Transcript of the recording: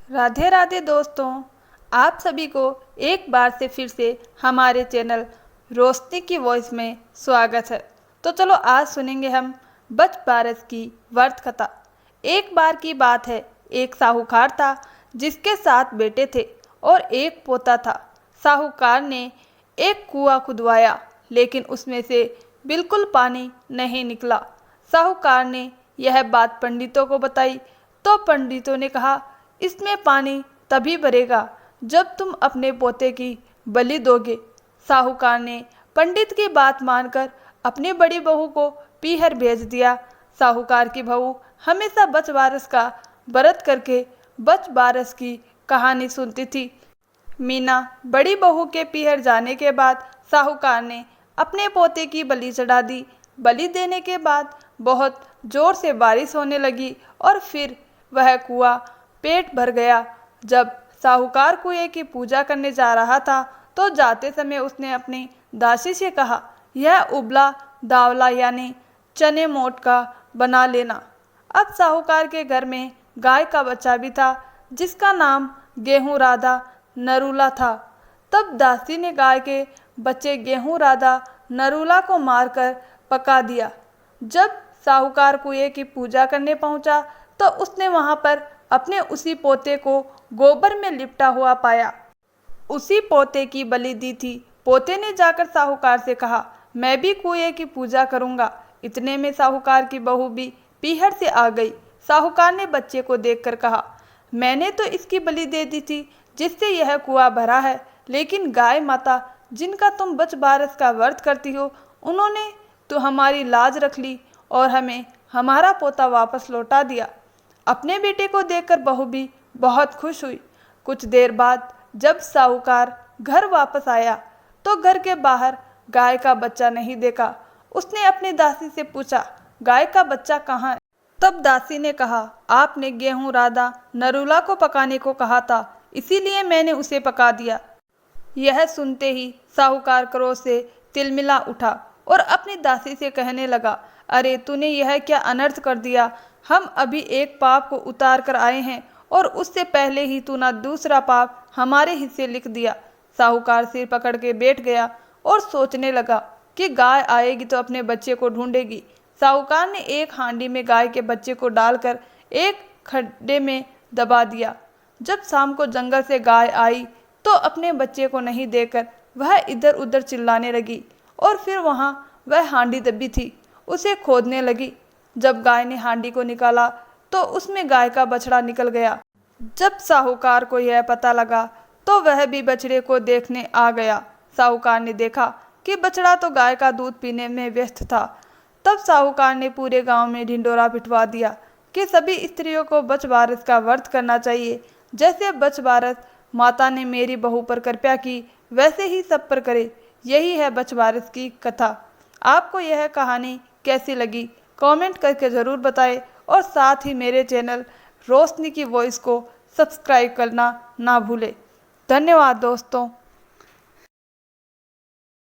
राधे राधे दोस्तों, आप सभी को एक बार से फिर से हमारे चैनल रोशनी की वॉइस में स्वागत है। तो चलो आज सुनेंगे हम बच बारस की व्रत कथा। एक बार की बात है, एक साहूकार था जिसके 7 बेटे थे और एक पोता था। साहूकार ने एक कुआं खुदवाया, लेकिन उसमें से बिल्कुल पानी नहीं निकला। साहूकार ने यह बात पंडितों को बताई तो पंडितों ने कहा, इसमें पानी तभी भरेगा जब तुम अपने पोते की बलि दोगे। साहूकार ने पंडित की बात मानकर अपनी बड़ी बहू को पीहर भेज दिया। साहूकार की बहू हमेशा बच बारस का व्रत करके बच बारस की कहानी सुनती थी। मीना बड़ी बहू के पीहर जाने के बाद साहूकार ने अपने पोते की बलि चढ़ा दी। बलि देने के बाद बहुत जोर से बारिश होने लगी और फिर वह कुआं पेट भर गया। जब साहूकार कुएं की पूजा करने जा रहा था तो जाते समय उसने अपनी दासी से कहा, यह उबला दावला यानी चने मोट का बना लेना। अब साहूकार के घर में गाय का बच्चा भी था जिसका नाम गेहूं राधा नरूला था। तब दासी ने गाय के बच्चे गेहूं राधा नरूला को मारकर पका दिया। जब साहूकार कुएं की पूजा करने पहुंचा तो उसने वहां पर अपने उसी पोते को गोबर में लिपटा हुआ पाया। उसी पोते की बलि दी थी। पोते ने जाकर साहूकार से कहा, मैं भी कुएं की पूजा करूंगा। इतने में साहूकार की बहू भी पीहर से आ गई। साहूकार ने बच्चे को देखकर कहा, मैंने तो इसकी बलि दे दी थी जिससे यह कुआं भरा है, लेकिन गाय माता जिनका तुम बच बारस का व्रत करती हो उन्होंने तो हमारी लाज रख ली और हमें हमारा पोता वापस लौटा दिया। अपने बेटे को देखकर बहू भी बहुत खुश हुई। कुछ देर बाद जब साहूकार घर वापस आया तो घर के बाहर गाय का बच्चा नहीं देखा। उसने अपनी दासी से पूछा, गाय का बच्चा कहाँ है? तब दासी ने कहा, आपने गेहूं राधा नरूला को पकाने को कहा था, इसीलिए मैंने उसे पका दिया। यह सुनते ही साहूकार क्रोध से तिलमिला उठा और अपनी दासी से कहने लगा, अरे तूने यह क्या अनर्थ कर दिया। हम अभी एक पाप को उतार कर आए हैं और उससे पहले ही तूने दूसरा पाप हमारे हिस्से लिख दिया। साहूकार सिर पकड़ के बैठ गया और सोचने लगा कि गाय आएगी तो अपने बच्चे को ढूंढेगी। साहूकार ने एक हांडी में गाय के बच्चे को डालकर एक खड्डे में दबा दिया। जब शाम को जंगल से गाय आई तो अपने बच्चे को नहीं देखकर वह इधर उधर चिल्लाने लगी और फिर वहाँ वह हांडी दबी थी, उसे खोदने लगी। जब गाय ने हांडी को निकाला तो उसमें गाय का बछड़ा निकल गया। जब साहूकार को यह पता लगा तो वह भी बछड़े को देखने आ गया। साहूकार ने देखा कि बछड़ा तो गाय का दूध पीने में व्यस्त था। तब साहूकार ने पूरे गांव में ढिंडोरा पिटवा दिया कि सभी स्त्रियों को बच बारस का व्रत करना चाहिए। जैसे बच बारस माता ने मेरी बहू पर कृपा की वैसे ही सब पर करे। यही है बच बारस की कथा। आपको यह कहानी कैसी लगी कमेंट करके ज़रूर बताएं और साथ ही मेरे चैनल रोशनी की वॉइस को सब्सक्राइब करना ना भूलें। धन्यवाद दोस्तों।